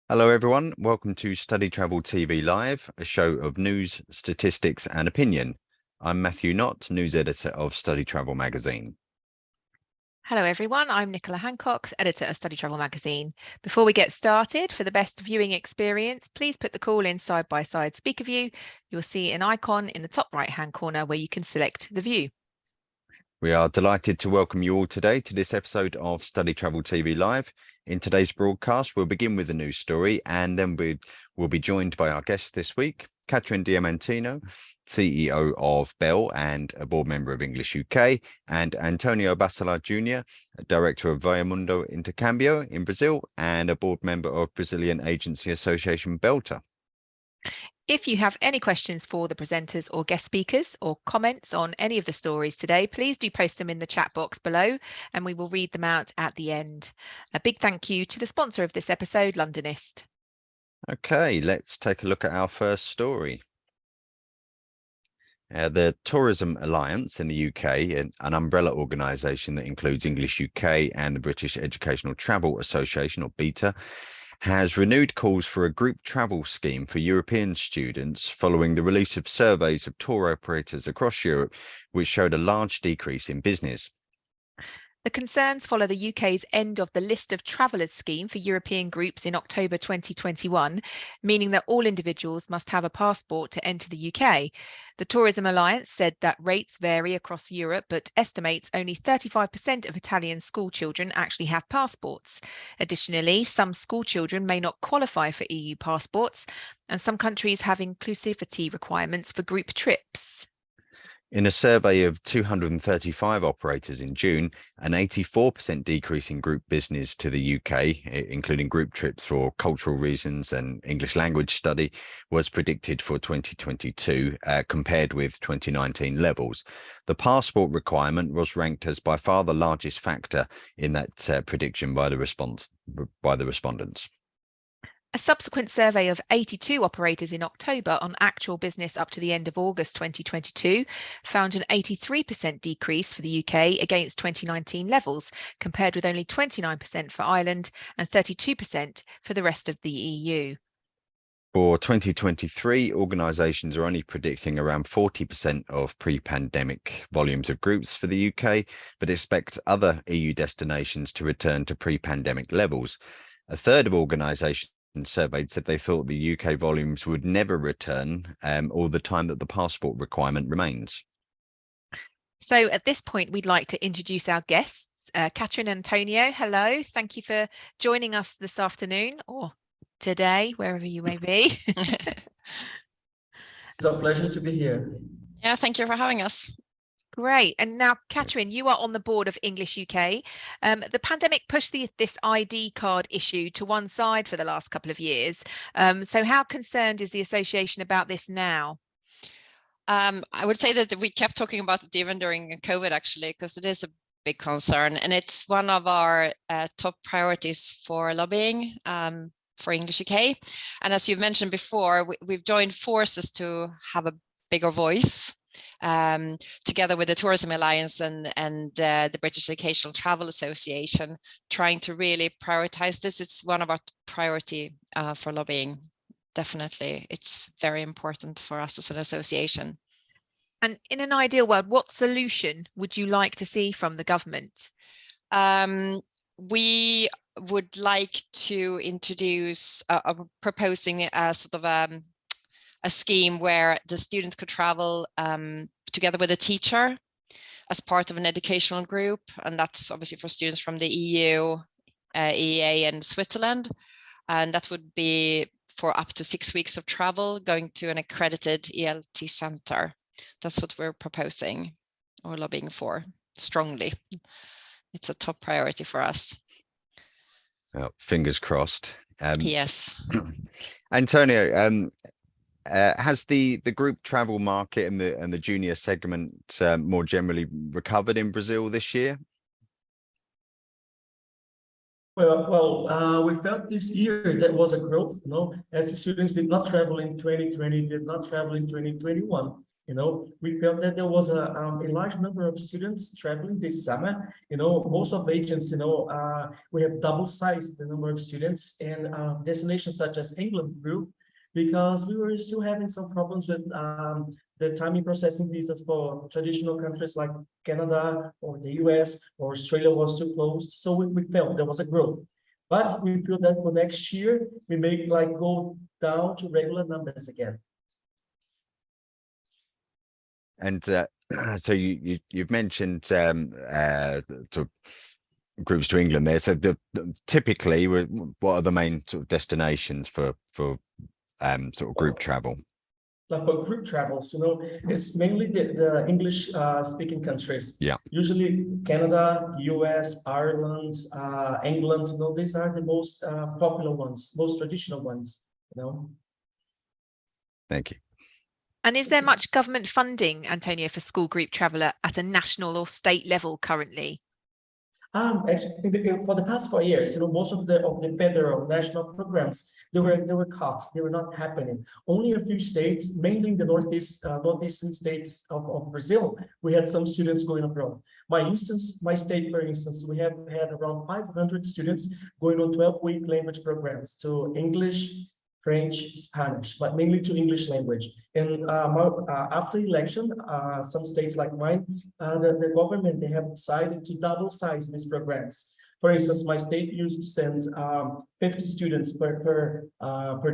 Hello everyone, welcome to StudyTravel TV Live, a show of news, statistics and opinion. I'm Matthew Knott, news editor of StudyTravel Magazine. Hello everyone, I'm Nicola Hancock, editor of StudyTravel Magazine. Before we get started, for the best viewing experience, please put the call-in side-by-side speaker view. You'll see an icon in the top right-hand corner where you can select the view. We are delighted to welcome you all today to this episode of StudyTravel TV Live. In today's broadcast, we'll begin with a news story and then we'll be joined by our guest this week, Catrin Diamantino, CEO of BELTA and a board member of English UK, and Antonio Bacelar Jr., director of Mundo Intercambio in Brazil and a board member of Brazilian agency association BELTA. If you have any questions for the presenters or guest speakers or comments on any of the stories today, please do post them in the chat box below and we will read them out at the end. A big thank you to the sponsor of this episode, Londonist. Okay, let's take a look at our first story. The Tourism Alliance in the UK, an umbrella organisation that includes English UK and the British Educational Travel Association, or BETA, has renewed calls for a group travel scheme for European students following the release of surveys of tour operators across Europe, which showed a large decrease in business. The concerns follow the UK's end of the List of Travellers scheme for European groups in October 2021, meaning that all individuals must have a passport to enter the UK. The Tourism Alliance said that rates vary across Europe, but estimates only 35% of Italian school children actually have passports. Additionally, some school children may not qualify for EU passports, and some countries have inclusivity requirements for group trips. In a survey of 235 operators in June, an 84% decrease in group business to the UK, including group trips for cultural reasons and English language study, was predicted for 2022, compared with 2019 levels. The passport requirement was ranked as by far the largest factor in that prediction by the respondents. A subsequent survey of 82 operators in October on actual business up to the end of August 2022 found an 83% decrease for the UK against 2019 levels, compared with only 29% for Ireland and 32% for the rest of the EU. For 2023, organisations are only predicting around 40% of pre-pandemic volumes of groups for the UK, but expect other EU destinations to return to pre-pandemic levels. A third of organisations surveyed said they thought the UK volumes would never return all the time that the passport requirement remains. So at this point, we'd like to introduce our guests. Catrin and Antonio, hello. Thank you for joining us this afternoon or today, wherever you may be. It's a pleasure to be here. Yeah, thank you for having us. Great. And now, Catrin, you are on the board of English UK. The pandemic pushed this ID card issue to one side for the last couple of years. So how concerned is the association about this now? I would say that we kept talking about it even during COVID, actually, because it is a big concern. And it's one of our top priorities for lobbying for English UK. And as you've mentioned before, we've joined forces to have a bigger voice. Together with the Tourism Alliance and the British Educational Travel Association, trying to really prioritize this. It's one of our priority for lobbying. Definitely, it's very important for us as an association. And in an ideal world, what solution would you like to see from the government? We would like to introduce proposing a sort of a scheme where the students could travel together with a teacher as part of an educational group. And that's obviously for students from the EU, EEA and Switzerland. And that would be for up to 6 weeks of travel, going to an accredited ELT center. That's what we're proposing. or lobbying for strongly. It's a top priority for us. Well, fingers crossed. Yes. Antonio, has the group travel market and the junior segment more generally recovered in Brazil this year? Well, we felt this year there was a growth, as the students did not travel in 2020, did not travel in 2021. We felt that there was a large number of students traveling this summer. Most of agents, we have double-sized the number of students, and destinations such as England grew because we were still having some problems with the timing processing visas for traditional countries like Canada or the US or Australia was too closed. So we felt there was a growth. But we feel that for next year, we may go down to regular numbers again. And so you've mentioned sort of groups to England there. So typically, what are the main sort of destinations for sort of group travel? Like for group travels, it's mainly the English speaking countries. Yeah. Usually Canada, US, Ireland, England, these are the most popular ones, most traditional ones, Thank you. And is there much government funding, Antonio, for school group travel at a national or state level currently? Actually, for the past 4 years, most of the federal national programs, they were cut. They were not happening. Only a few states, mainly in the northeastern states of Brazil, we had some students going abroad. My state, for instance, we have had around 500 students going on 12-week language programs to English, French, Spanish, but mainly to English language. And after election, some states like mine, the government, they have decided to double size these programs. For instance, my state used to send 50 students per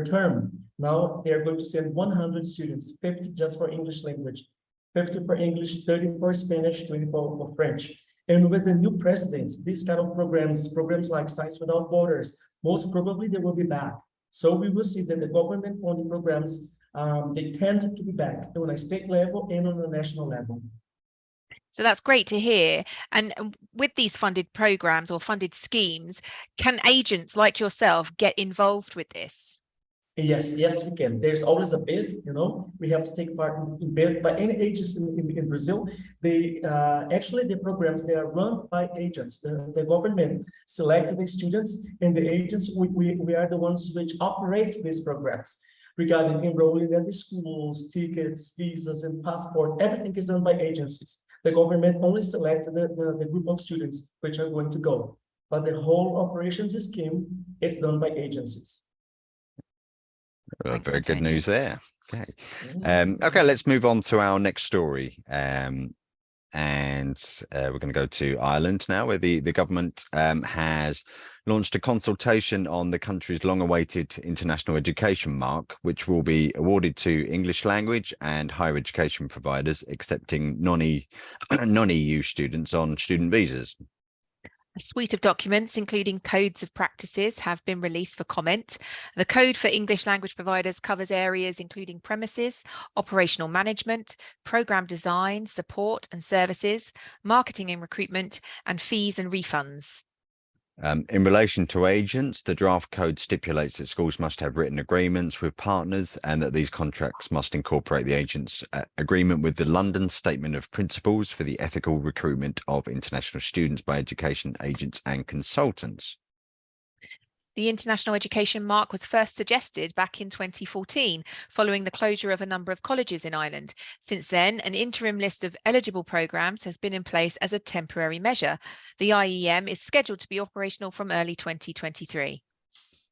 term. Now they're going to send 100 students, 50 just for English language, 50 for English, 30 for Spanish, 20 for French. And with the new presidents, these kind of programs like Science Without Borders, most probably they will be back. So we will see that the government-funded programs, they tend to be back on a state level and on a national level. So that's great to hear. And with these funded programs or funded schemes, can agents like yourself get involved with this? Yes, we can. There's always a bid, we have to take part in bid, but any agents in Brazil, they actually the programs, they are run by agents. The government selected the students, and the agents, we are the ones which operate these programs. Regarding enrolling at the schools, tickets, visas, and passport, everything is done by agencies. The government only selected the group of students which are going to go, but the whole operations scheme, it's done by agencies. Very good news there. Okay. Okay, let's move on to our next story. And we're going to go to Ireland now, where the government has launched a consultation on the country's long-awaited international education mark, which will be awarded to English language and higher education providers accepting non-EU students on student visas. A suite of documents, including codes of practices, have been released for comment. The code for English language providers covers areas including premises, operational management, program design, support and services, marketing and recruitment, and fees and refunds. In relation to agents, the draft code stipulates that schools must have written agreements with partners and that these contracts must incorporate the agent's agreement with the London Statement of Principles for the Ethical Recruitment of International Students by Education Agents and Consultants. The international education mark was first suggested back in 2014, following the closure of a number of colleges in Ireland. Since then, an interim list of eligible programmes has been in place as a temporary measure. The IEM is scheduled to be operational from early 2023.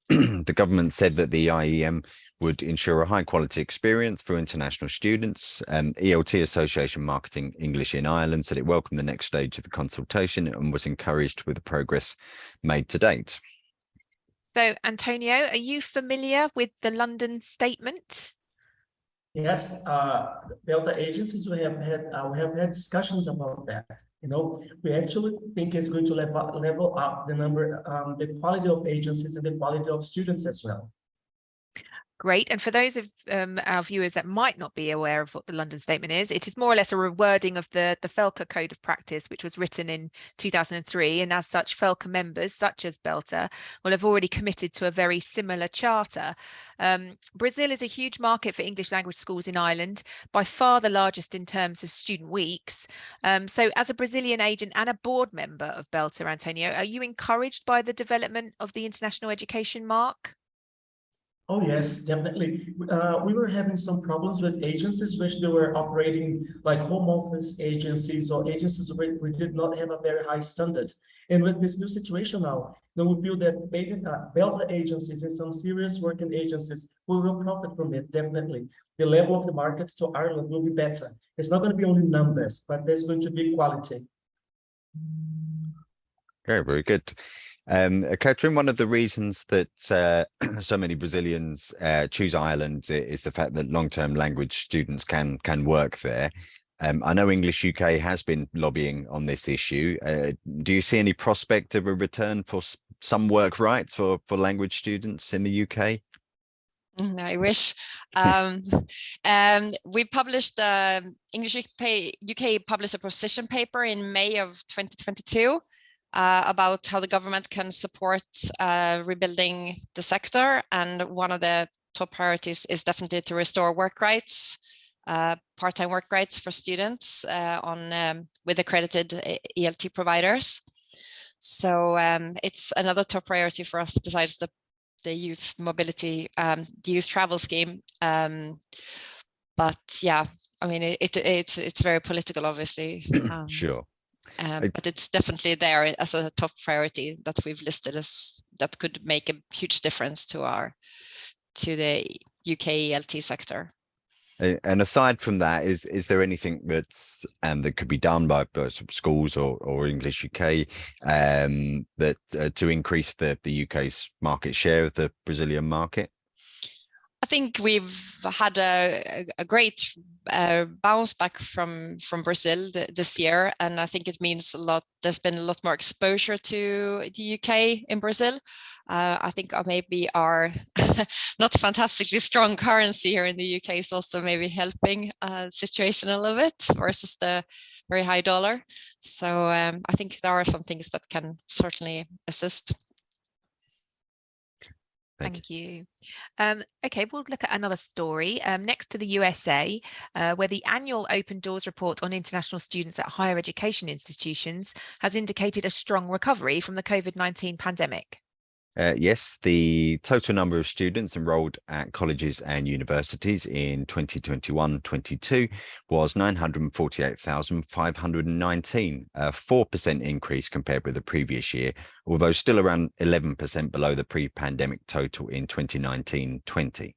The government said that the IEM would ensure a high quality experience for international students. ELT Association Marketing English in Ireland said it welcomed the next stage of the consultation and was encouraged with the progress made to date. So, Antonio, are you familiar with the London Statement? Yes, BELTA agencies, we have had discussions about that. We actually think it's going to level up the number, the quality of agencies and the quality of students as well. Great. And for those of our viewers that might not be aware of what the London Statement is, it is more or less a rewording of the FELCA Code of Practice, which was written in 2003. And as such, FELCA members, such as BELTA, will have already committed to a very similar charter. Brazil is a huge market for English language schools in Ireland, by far the largest in terms of student weeks. So as a Brazilian agent and a board member of BELTA, Antonio, are you encouraged by the development of the international education mark? Oh, yes, definitely. We were having some problems with agencies which they were operating like home office agencies or agencies where we did not have a very high standard. And with this new situation now, then we feel that BELTA agencies and some serious working agencies will profit from it, definitely. The level of the market to Ireland will be better. It's not going to be only numbers, but there's going to be quality. Okay, very good. Catrin, one of the reasons that so many Brazilians choose Ireland is the fact that long-term language students can work there. I know English UK has been lobbying on this issue. Do you see any prospect of a return for some work rights for language students in the UK? I wish. We published English UK published a position paper in May of 2022 about how the government can support rebuilding the sector, and one of the top priorities is definitely to restore work rights, part-time work rights for students with accredited ELT providers. So it's another top priority for us besides the youth mobility, the youth travel scheme. But yeah, I mean, it's very political, obviously. Sure. But it's definitely there as a top priority that we've listed as that could make a huge difference to the UK ELT sector. And aside from that, is there anything that's that could be done by schools or English UK that to increase the UK's market share of the Brazilian market? I think we've had a great bounce back from Brazil this year, and I think it means a lot. There's been a lot more exposure to the UK in Brazil. I think maybe our not fantastically strong currency here in the UK is also maybe helping situation a little bit versus the very high dollar. So I think there are some things that can certainly assist. Thank you. Okay, we'll look at another story next to the USA, where the annual Open Doors report on international students at higher education institutions has indicated a strong recovery from the COVID-19 pandemic. Yes, the total number of students enrolled at colleges and universities in 2021-22 was 948,519, a 4% increase compared with the previous year, although still around 11% below the pre-pandemic total in 2019-20.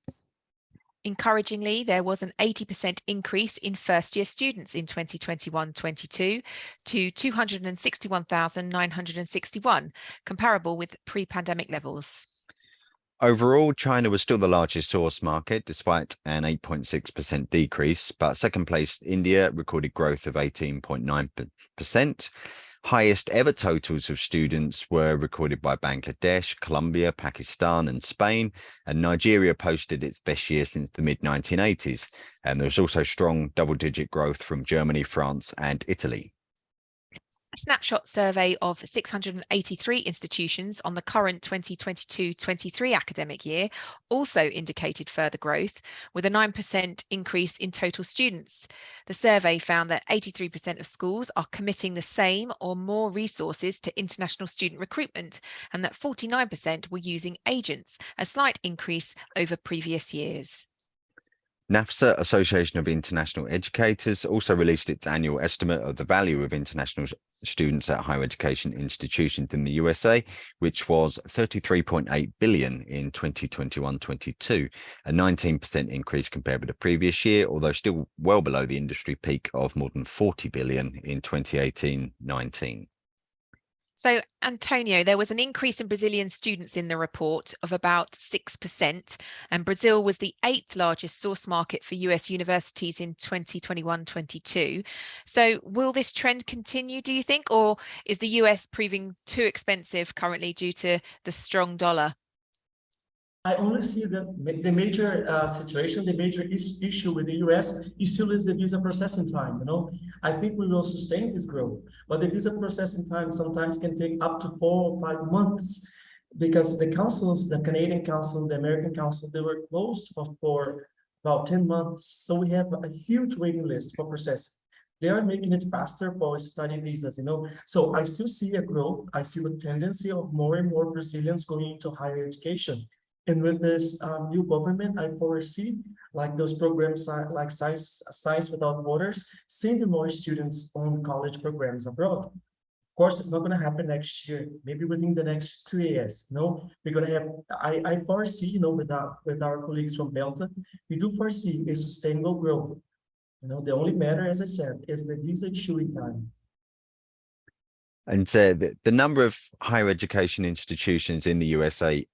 Encouragingly, there was an 80% increase in first-year students in 2021-22 to 261,961, comparable with pre-pandemic levels. Overall, China was still the largest source market, despite an 8.6% decrease, but second place India recorded growth of 18.9%. Highest ever totals of students were recorded by Bangladesh, Colombia, Pakistan, and Spain, and Nigeria posted its best year since the mid-1980s. And there was also strong double-digit growth from Germany, France, and Italy. A snapshot survey of 683 institutions on the current 2022-23 academic year also indicated further growth, with a 9% increase in total students. The survey found that 83% of schools are committing the same or more resources to international student recruitment, and that 49% were using agents, a slight increase over previous years. NAFSA, Association of International Educators, also released its annual estimate of the value of international students at higher education institutions in the USA, which was 33.8 billion in 2021-22, a 19% increase compared with the previous year, although still well below the industry peak of more than 40 billion in 2018-19. So, Antonio, there was an increase in Brazilian students in the report of about 6%, and Brazil was the 8th largest source market for US universities in 2021-22. So will this trend continue, do you think, or is the US proving too expensive currently due to the strong dollar? I only see that the major situation, the major issue with the US is still is the visa processing time. I think we will sustain this growth, but the visa processing time sometimes can take up to 4 or 5 months because the councils, the Canadian Council, the American Council, they were closed for about 10 months. So we have a huge waiting list for processing. They are making it faster for study visas. So I still see a growth. I see the tendency of more and more Brazilians going into higher education. And with this new government, I foresee like those programs like Science Without Borders, sending more students on college programs abroad. Of course, it's not going to happen next year, maybe within the next 2 years. We're going to have, I foresee, with our colleagues from BELTA, we do foresee a sustainable growth. The only matter, as I said, is the visa issuing time. And the number of higher education institutions in the USA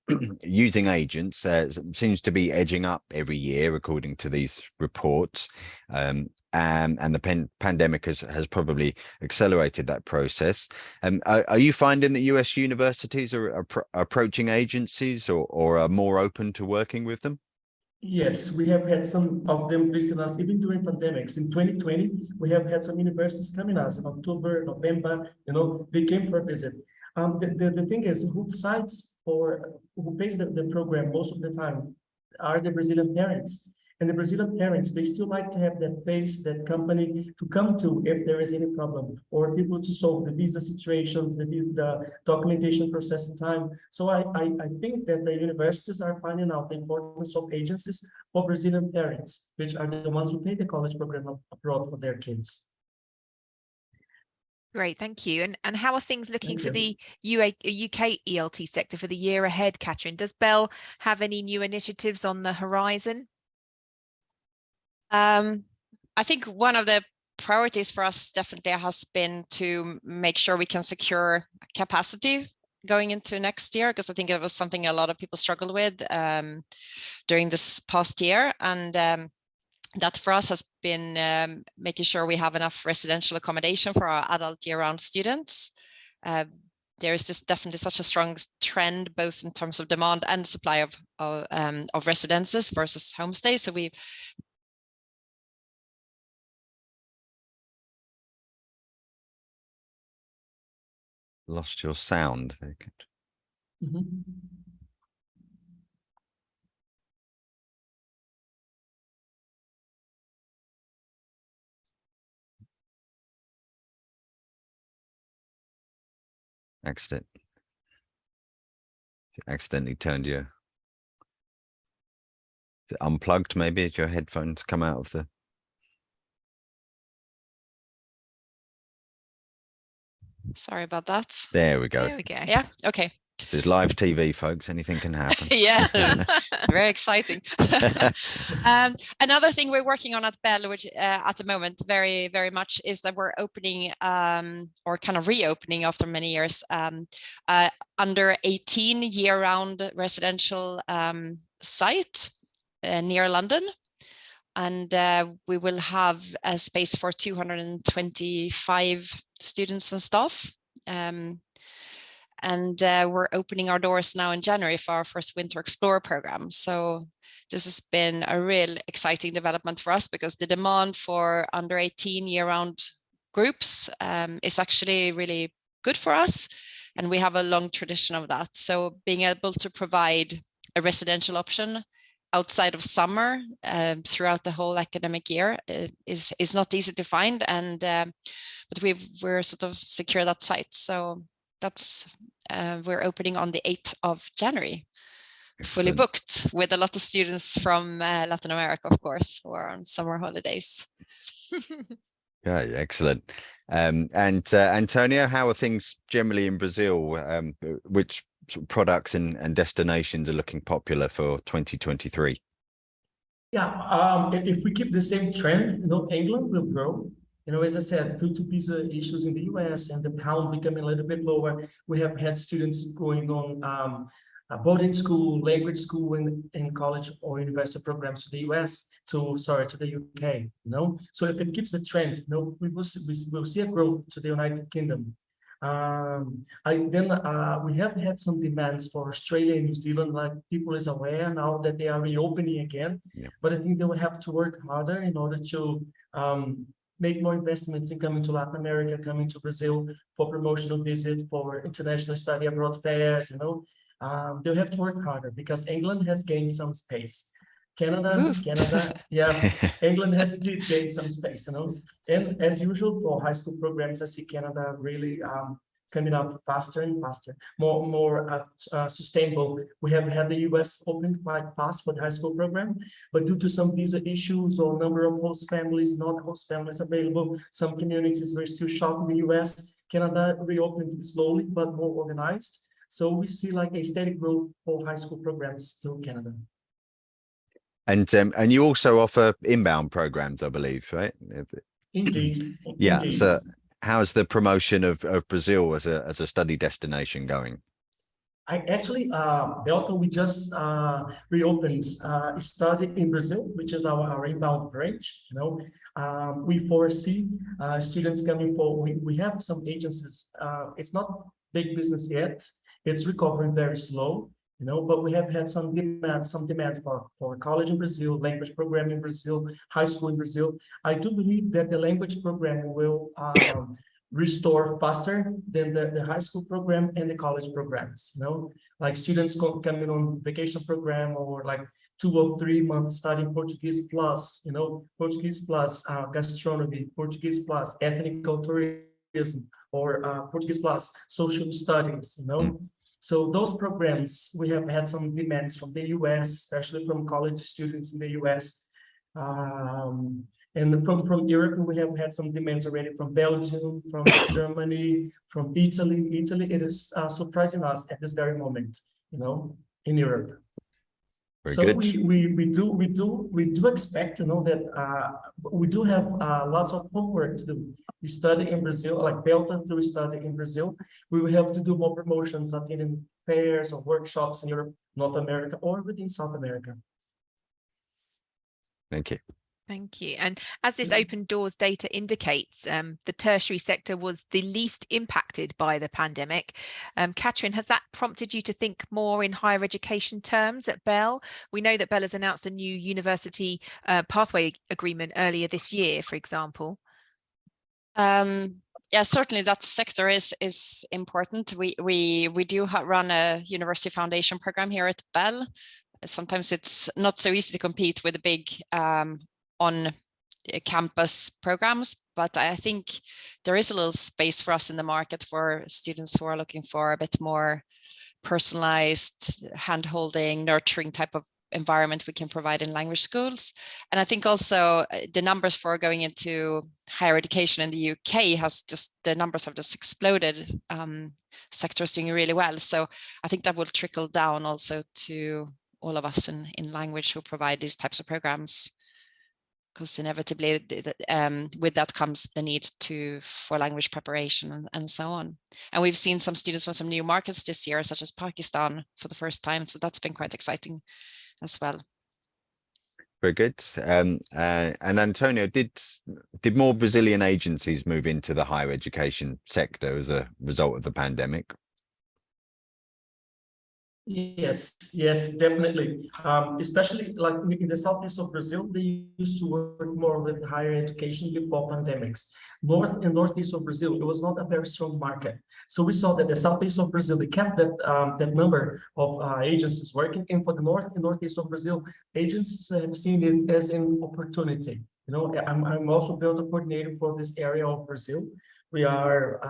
using agents seems to be edging up every year, according to these reports. And the pandemic has probably accelerated that process. Are you finding that US universities are approaching agencies or are more open to working with them? Yes, we have had some of them visit us even during pandemics. In 2020, we have had some universities coming us in October, November, they came for a visit. The thing is, who decides who pays the program most of the time are the Brazilian parents. And the Brazilian parents, they still like to have that face, that company to come to if there is any problem, or people to solve the visa situations, the documentation processing time. So I think that the universities are finding out the importance of agencies for Brazilian parents, which are the ones who pay the college program abroad for their kids. Great, thank you. And how are things looking for the UK ELT sector for the year ahead, Catrin? Does BEL have any new initiatives on the horizon? I think one of the priorities for us definitely has been to make sure we can secure capacity going into next year, because I think it was something a lot of people struggled with during this past year. And that for us has been making sure we have enough residential accommodation for our adult year-round students. There is just definitely such a strong trend, both in terms of demand and supply of residences versus homestays. So we lost your sound. Accidentally turned your unplugged, maybe, as your headphones come out of the. Sorry about that. There we go. There we go. Yeah, okay. This is live TV, folks. Anything can happen. Yeah, very exciting. Another thing we're working on at BEL, which at the moment very, very much, is that we're opening or kind of reopening after many years under 18 year-round residential site near London. And we will have a space for 225 students and staff. And we're opening our doors now in January for our first Winter Explorer program. So this has been a real exciting development for us, because the demand for under 18 year-round groups is actually really good for us. And we have a long tradition of that. So being able to provide a residential option outside of summer throughout the whole academic year is not easy to find. And but we're sort of secure that site. So that's we're opening on the 8th of January, fully booked, with a lot of students from Latin America, of course, who are on summer holidays. Yeah, excellent. And Antonio, how are things generally in Brazil? Which products and destinations are looking popular for 2023? Yeah, if we keep the same trend, England will grow. As I said, due to visa issues in the US and the pound becoming a little bit lower, we have had students going on boarding school, language school, and college or university programs to the US, to the UK. So if it keeps the trend, we will see a growth to the United Kingdom. We have had some demands for Australia and New Zealand, like people is aware now that they are reopening again. Yeah. But I think they will have to work harder in order to make more investments in coming to Latin America, coming to Brazil for promotional visit, for international study abroad fairs, you know. They'll have to work harder because England has gained some space. Canada, yeah, England has indeed gained some space, you know. And as usual for high school programs, I see Canada really coming up faster and faster, more sustainable. We have had the US open quite fast for the high school program, but due to some visa issues or number of host families, not host families available, some communities were still short in the US. Canada reopened slowly but more organized. So we see like a steady growth for high school programs through Canada. And you also offer inbound programs, I believe, right? Indeed. Yeah. Indeed. So how's the promotion of Brazil as a study destination going? I actually, BELTA, we just reopened study in Brazil, which is our inbound branch. You know, we foresee students coming for. We have some agencies. It's not big business yet. It's recovering very slow. You know, but we have had some demand for college in Brazil, language program in Brazil, high school in Brazil. I do believe that the language program will restore faster than the high school program and the college programs. You know, like students coming on vacation program or like 2 or 3 months studying Portuguese plus, you know, Portuguese plus gastronomy, Portuguese plus ethnic tourism, or Portuguese plus social studies, you know. So those programs, we have had some demands from the US, especially from college students in the US. And from Europe, we have had some demands already from Belgium, from Germany, from Italy. Italy, it is surprising us at this very moment, you know, in Europe. Very so good. we do expect, you know, that we do have lots of homework to do. We study in Brazil, like BELTA, we study in Brazil. We will have to do more promotions, attending fairs or workshops in Europe, North America, or within South America. Thank you. Thank you. And as this open doors data indicates, the tertiary sector was the least impacted by the pandemic. Catrin, has that prompted you to think more in higher education terms at BEL? We know that BEL has announced a new university pathway agreement earlier this year, for example. Yeah, certainly that sector is important. We do run a university foundation program here at BEL. Sometimes it's not so easy to compete with the big on campus programs, but I think there is a little space for us in the market for students who are looking for a bit more personalized, hand-holding, nurturing type of environment we can provide in language schools. And I think also the numbers for going into higher education in the UK the numbers have just exploded. Sector is doing really well. So I think that will trickle down also to all of us in language who provide these types of programs, because inevitably with that comes the need for language preparation and so on. And we've seen some students from some new markets this year, such as Pakistan, for the first time. So that's been quite exciting as well. Very good. And Antonio, did more Brazilian agencies move into the higher education sector as a result of the pandemic? Yes, definitely. Especially like in the southeast of Brazil, they used to work more with higher education before pandemics. North and northeast of Brazil, it was not a very strong market. So we saw that the southeast of Brazil, they kept that number of agencies working. And for the north and northeast of Brazil, agencies have seen it as an opportunity. You know, I'm also BELTA coordinator for this area of Brazil. We are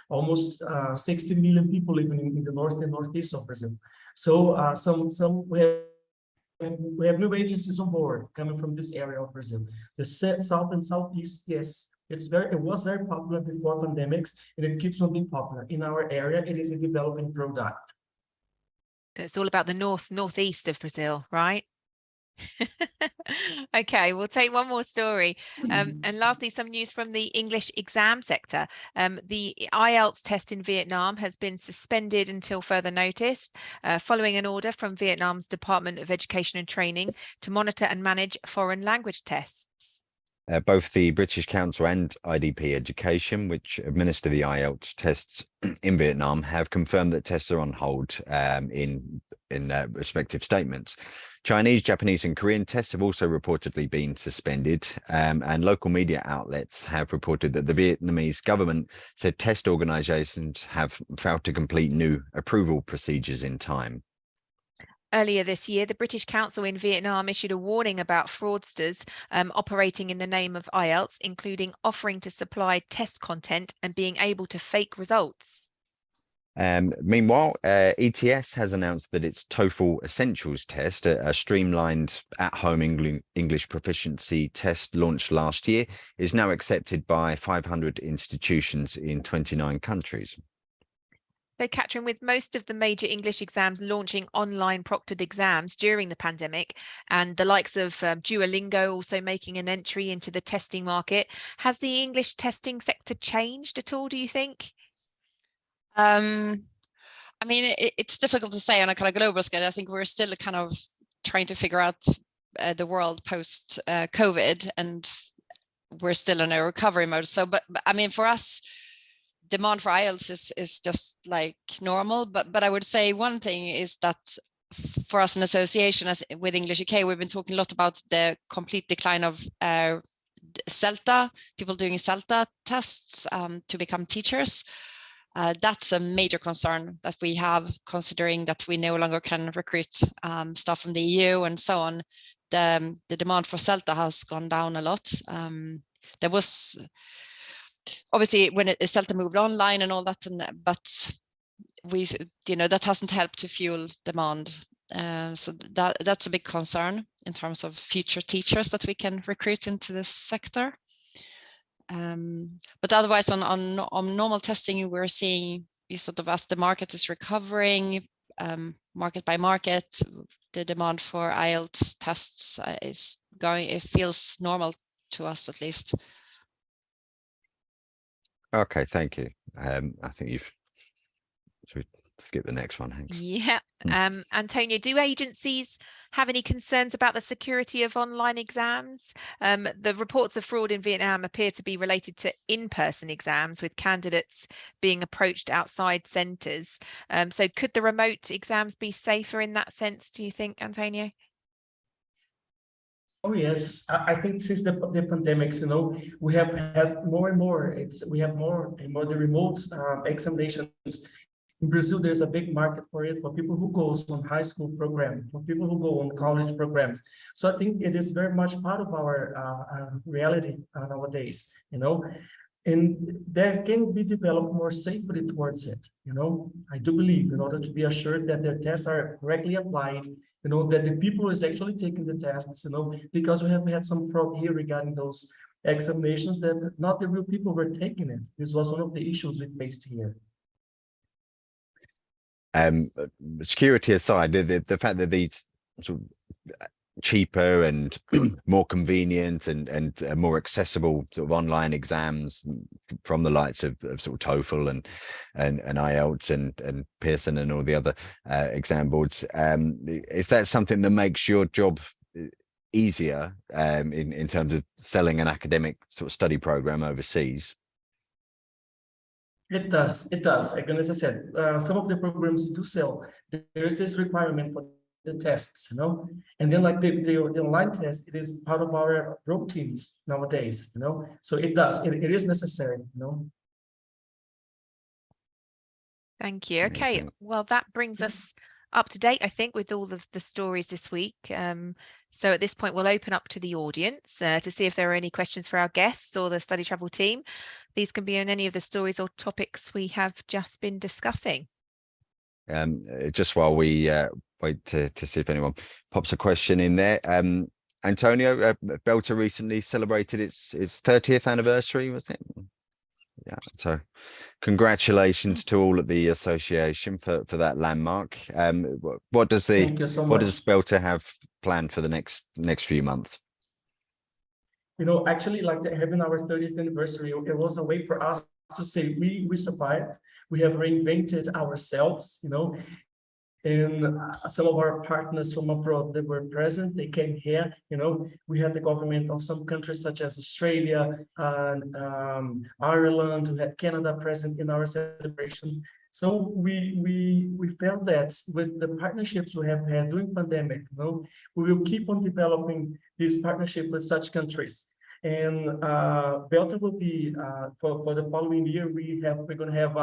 almost 60 million people living in the north and northeast of Brazil. So we have new agencies on board coming from this area of Brazil. The south and southeast, yes, it was very popular before pandemics, and it keeps on being popular. In our area, it is a developing product. It's all about the northeast of Brazil, right? Okay, we'll take one more story. And lastly, some news from the English exam sector. The IELTS test in Vietnam has been suspended until further notice, following an order from Vietnam's Department of Education and Training to monitor and manage foreign language tests. Both the British Council and IDP Education, which administer the IELTS tests in Vietnam, have confirmed that tests are on hold in respective statements. Chinese, Japanese, and Korean tests have also reportedly been suspended, and local media outlets have reported that the Vietnamese government said test organizations have failed to complete new approval procedures in time. Earlier this year, the British Council in Vietnam issued a warning about fraudsters operating in the name of IELTS, including offering to supply test content and being able to fake results. Meanwhile, ETS has announced that its TOEFL Essentials test, a streamlined at-home English proficiency test launched last year, is now accepted by 500 institutions in 29 countries. So, Catrin, with most of the major English exams launching online proctored exams during the pandemic, and the likes of Duolingo also making an entry into the testing market, has the English testing sector changed at all, do you think? I mean, it's difficult to say on a kind of global scale. I think we're still kind of trying to figure out the world post COVID, and we're still in a recovery mode. So, but I mean, for us, demand for IELTS is just like normal. But I would say one thing is that for us, an association as with English UK, we've been talking a lot about the complete decline of SELTA, people doing SELTA tests to become teachers. That's a major concern that we have, considering that we no longer can recruit staff from the EU and so on. The demand for SELTA has gone down a lot. There was obviously when SELTA moved online and all that, but we, that hasn't helped to fuel demand. So that's a big concern in terms of future teachers that we can recruit into this sector. But otherwise, on normal testing, we're seeing sort of as the market is recovering, market by market, the demand for IELTS tests is going. It feels normal to us, at least. Okay, thank you. I think should we skip the next one? Thanks. Yeah. Antonia, do agencies have any concerns about the security of online exams? The reports of fraud in Vietnam appear to be related to in-person exams, with candidates being approached outside centres. So could the remote exams be safer in that sense, do you think, Antonio? Oh yes, I think since the pandemics, we have had more and more. We have more and more the remote examinations. In Brazil, there's a big market for it, for people who go on high school program, for people who go on college programs. So I think it is very much part of our reality nowadays, and there can be developed more safely towards it. I do believe, in order to be assured that the tests are correctly applied, that the people is actually taking the tests, because we have had some fraud here regarding those examinations that not the real people were taking it. This was one of the issues we faced here. Security aside, the fact that these sort of cheaper and more convenient and more accessible sort of online exams from the likes of sort of TOEFL and IELTS and Pearson and all the other exam boards, is that something that makes your job easier in terms of selling an academic sort of study program overseas? It does. Again, as I said, some of the programs do sell. There is this requirement for the tests, and then like the online test, it is part of our routines nowadays, So it does. It is necessary, Thank you. Okay, well, that brings us up to date, I think, with all of the stories this week. So at this point, we'll open up to the audience to see if there are any questions for our guests or the Study Travel team. These can be on any of the stories or topics we have just been discussing. Just while we wait to see if anyone pops a question in there. Antonio, BELTA recently celebrated its 30th anniversary, was it? Yeah, so congratulations to all at the association for that landmark. What does BELTA have planned for the next few months? Actually, like having our 30th anniversary, it was a way for us to say we survived. We have reinvented ourselves, And some of our partners from abroad that were present, they came here. We had the government of some countries such as Australia and Ireland. We had Canada present in our celebration. So we felt that with the partnerships we have had during pandemic, we will keep on developing this partnership with such countries. And BELTA will be for the following year. We're going to have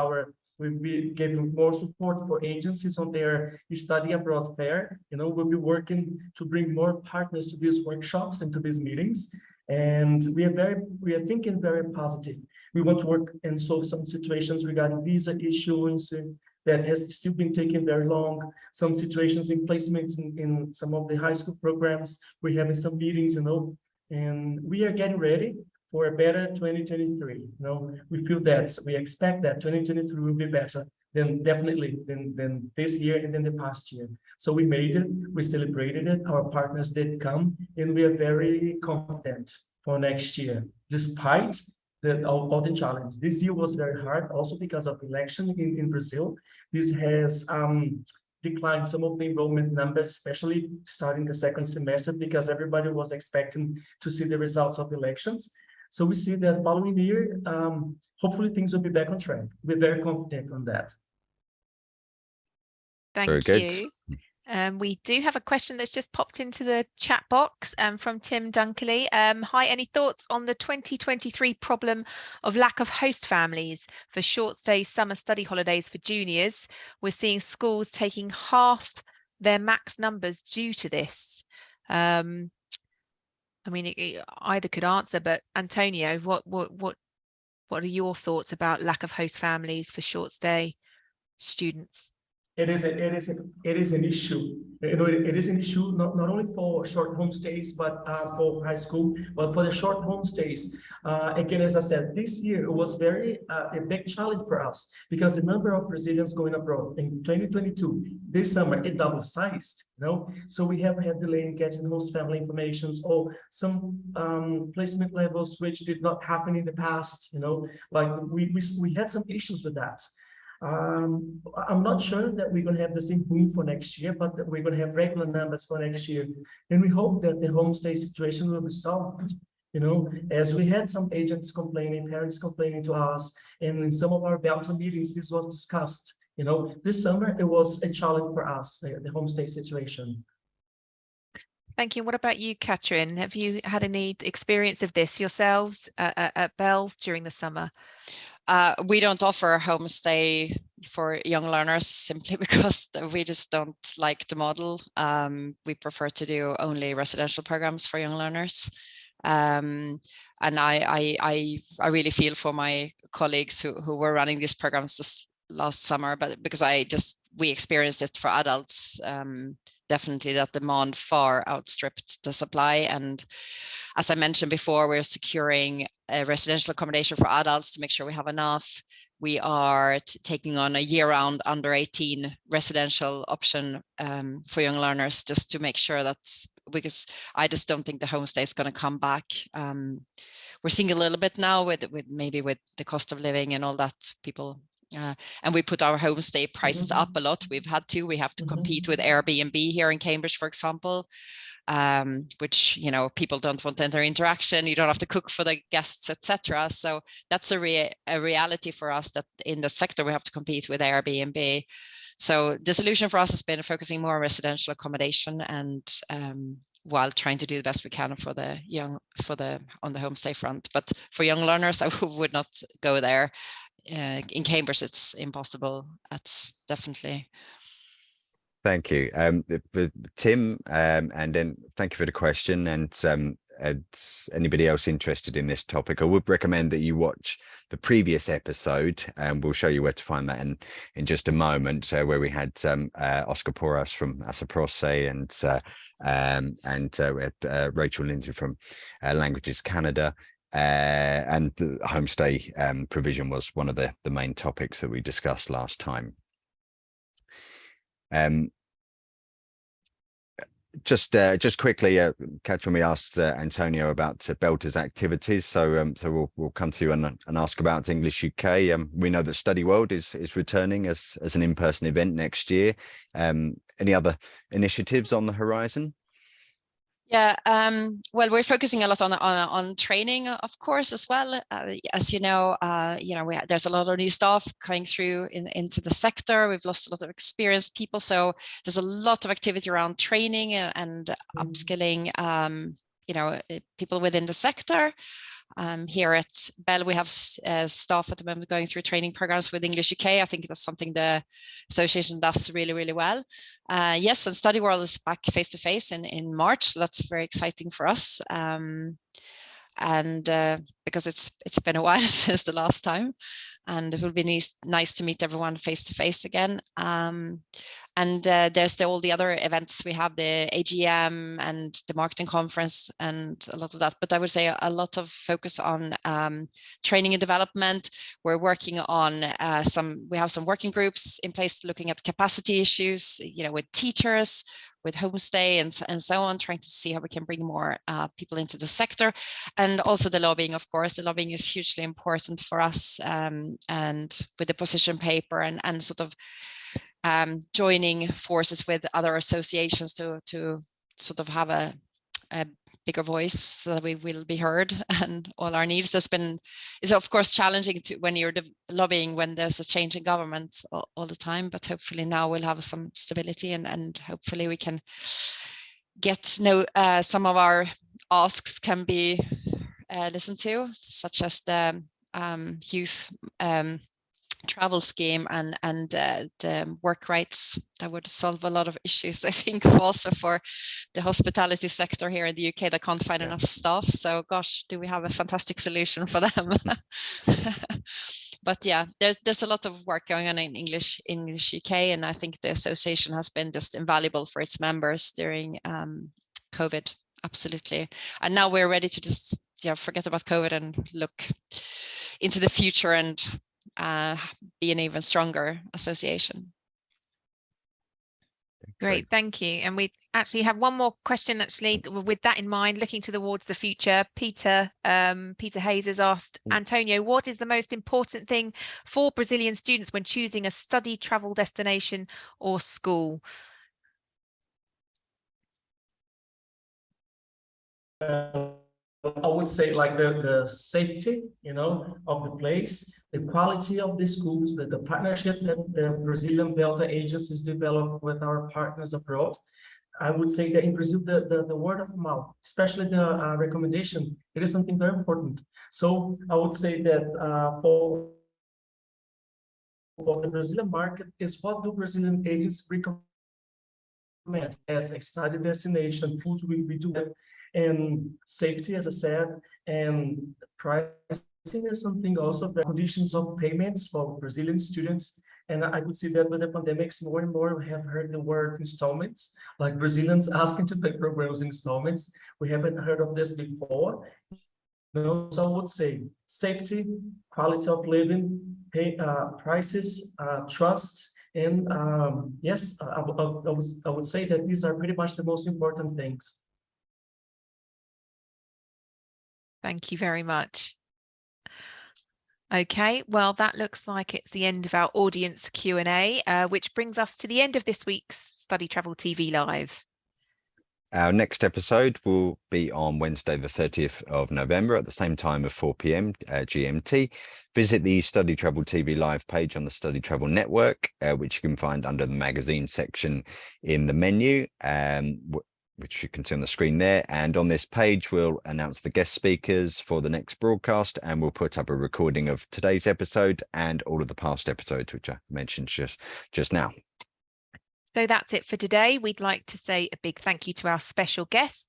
we'll be giving more support for agencies on their study abroad fair. We'll be working to bring more partners to these workshops and to these meetings. And we are thinking very positive. We want to work and solve some situations regarding visa issuance that has still been taking very long. Some situations in placements in some of the high school programs. We're having some meetings, and we are getting ready for a better 2023. We feel that we expect that 2023 will be better than this year and than the past year. So we made it, we celebrated it, our partners did come, and we are very confident for next year, despite all the challenges. This year was very hard, also because of election in Brazil. This has declined some of the enrollment numbers, especially starting the second semester, because everybody was expecting to see the results of elections. So we see that following year, hopefully things will be back on track. We're very confident on that. Thank you. We do have a question that's just popped into the chat box from Tim Dunkley. Hi, any thoughts on the 2023 problem of lack of host families for short stay summer study holidays for juniors? We're seeing schools taking half their max numbers due to this. I mean, either could answer, but Antonio, what are your thoughts about lack of host families for short stay students? It is an issue. It is an issue not only for short homestays, but for high school, but for the short homestays. Again, as I said, this year it was very a big challenge for us because the number of Brazilians going abroad in 2022 this summer it double sized. So we have had delay in getting host family informations or some placement levels which did not happen in the past. Like we had some issues with that. I'm not sure that we're going to have the same boom for next year, but that we're going to have regular numbers for next year. And we hope that the homestay situation will be solved, as we had some agents complaining, parents complaining to us, and in some of our BELTA meetings, this was discussed. This summer, it was a challenge for us, the homestay situation. Thank you. What about you, Catrin? Have you had any experience of this yourselves at BEL during the summer? We don't offer homestay for young learners simply because we just don't like the model. We prefer to do only residential programs for young learners. And I really feel for my colleagues who were running these programs this last summer, but because we experienced it for adults. Definitely that demand far outstripped the supply. And as I mentioned before, we're securing a residential accommodation for adults to make sure we have enough. We are taking on a year-round under 18 residential option for young learners just to make sure that's because I just don't think the homestay is going to come back. We're seeing a little bit now with maybe with the cost of living and all that people. And we put our homestay prices up a lot. We have to compete with Airbnb here in Cambridge, for example, which, people don't want to interaction. You don't have to cook for the guests, etc. So that's a reality for us that in the sector, we have to compete with Airbnb. So the solution for us has been focusing more on residential accommodation and while trying to do the best we can for the young, on the homestay front. But for young learners, I would not go there. In Cambridge, it's impossible. That's definitely. Thank you, Tim, and then thank you for the question. And anybody else interested in this topic, I would recommend that you watch the previous episode, and we'll show you where to find that in just a moment, where we had Oscar Porras from Asaproce and we had Rachel Lindsay from Languages Canada. And the homestay provision was one of the main topics that we discussed last time. just quickly, Catrin, we asked Antonio about BELTA's activities, so we'll come to you and ask about English UK. We know that Study World is returning as an in-person event next year. Any other initiatives on the horizon? Yeah, well, we're focusing a lot on training, of course, as well. As you know, there's a lot of new staff coming through into the sector. We've lost a lot of experienced people, so there's a lot of activity around training and upskilling. People within the sector. Here at Bell, we have staff at the moment going through training programs with English UK. I think that's something the association does really, really well. Yes, and Study World is back face to face in March, so that's very exciting for us. Because it's been a while since the last time, and it will be nice to meet everyone face to face again. There's all the other events. We have the AGM and the marketing conference and a lot of that. But I would say a lot of focus on training and development. We're working on we have some working groups in place looking at capacity issues, with teachers, with homestay and so on, trying to see how we can bring more people into the sector. And also the lobbying, of course. The lobbying is hugely important for us, and with the position paper and sort of joining forces with other associations to sort of have a bigger voice so that we will be heard and all our needs. It's of course challenging when you're lobbying when there's a change in government all the time, but hopefully now we'll have some stability and hopefully we can get some of our asks can be listened to, such as the youth travel scheme and the work rights. That would solve a lot of issues, I think, also for the hospitality sector here in the UK that can't find enough staff. So gosh, do we have a fantastic solution for them? But yeah, there's a lot of work going on in English UK, and I think the association has been just invaluable for its members during COVID. Absolutely. And now we're ready to just forget about COVID and look into the future and be an even stronger association. Great, thank you. And we actually have one more question, actually, with that in mind, looking towards the future. Peter Hayes has asked, Antonio, what is the most important thing for Brazilian students when choosing a study travel destination or school? I would say like the safety, of the place, the quality of the schools, the partnership that the Brazilian BELTA agencies develop with our partners abroad. I would say that in Brazil, the word of mouth, especially the recommendation, it is something very important. So I would say that for the Brazilian market is what do Brazilian agents recommend as a study destination, who we do have, and safety, as I said, and pricing is something also, the conditions of payments for Brazilian students. And I could see that with the pandemics, more and more we have heard the word installments, like Brazilians asking to pay programs installments. We haven't heard of this before. So I would say safety, quality of living, prices, trust, and yes, I would say that these are pretty much the most important things. Thank you very much. Okay, well, that looks like it's the end of our audience Q&A, which brings us to the end of this week's StudyTravel TV Live. Our next episode will be on Wednesday, the 30th of November at the same time of 4 p.m. GMT. Visit the StudyTravel TV Live page on the StudyTravel Network, which you can find under the magazine section in the menu, which you can see on the screen there. And on this page, we'll announce the guest speakers for the next broadcast, and we'll put up a recording of today's episode and all of the past episodes, which I mentioned just now. So that's it for today. We'd like to say a big thank you to our special guests.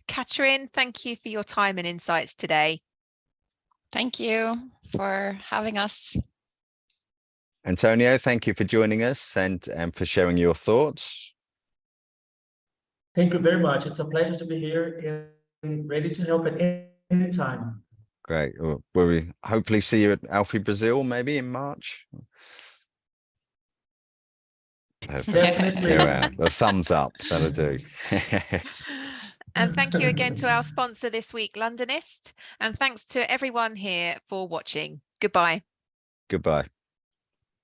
Catrin, thank you for your time and insights today. Thank you for having us. Antonio, thank you for joining us and for sharing your thoughts. Thank you very much. It's a pleasure to be here and ready to help at any time. Great. Well, we hopefully see you at Alfie Brazil maybe in March. Definitely. Yeah, a thumbs up, that'll do. And thank you again to our sponsor this week, Londonist. And thanks to everyone here for watching. Goodbye. Goodbye.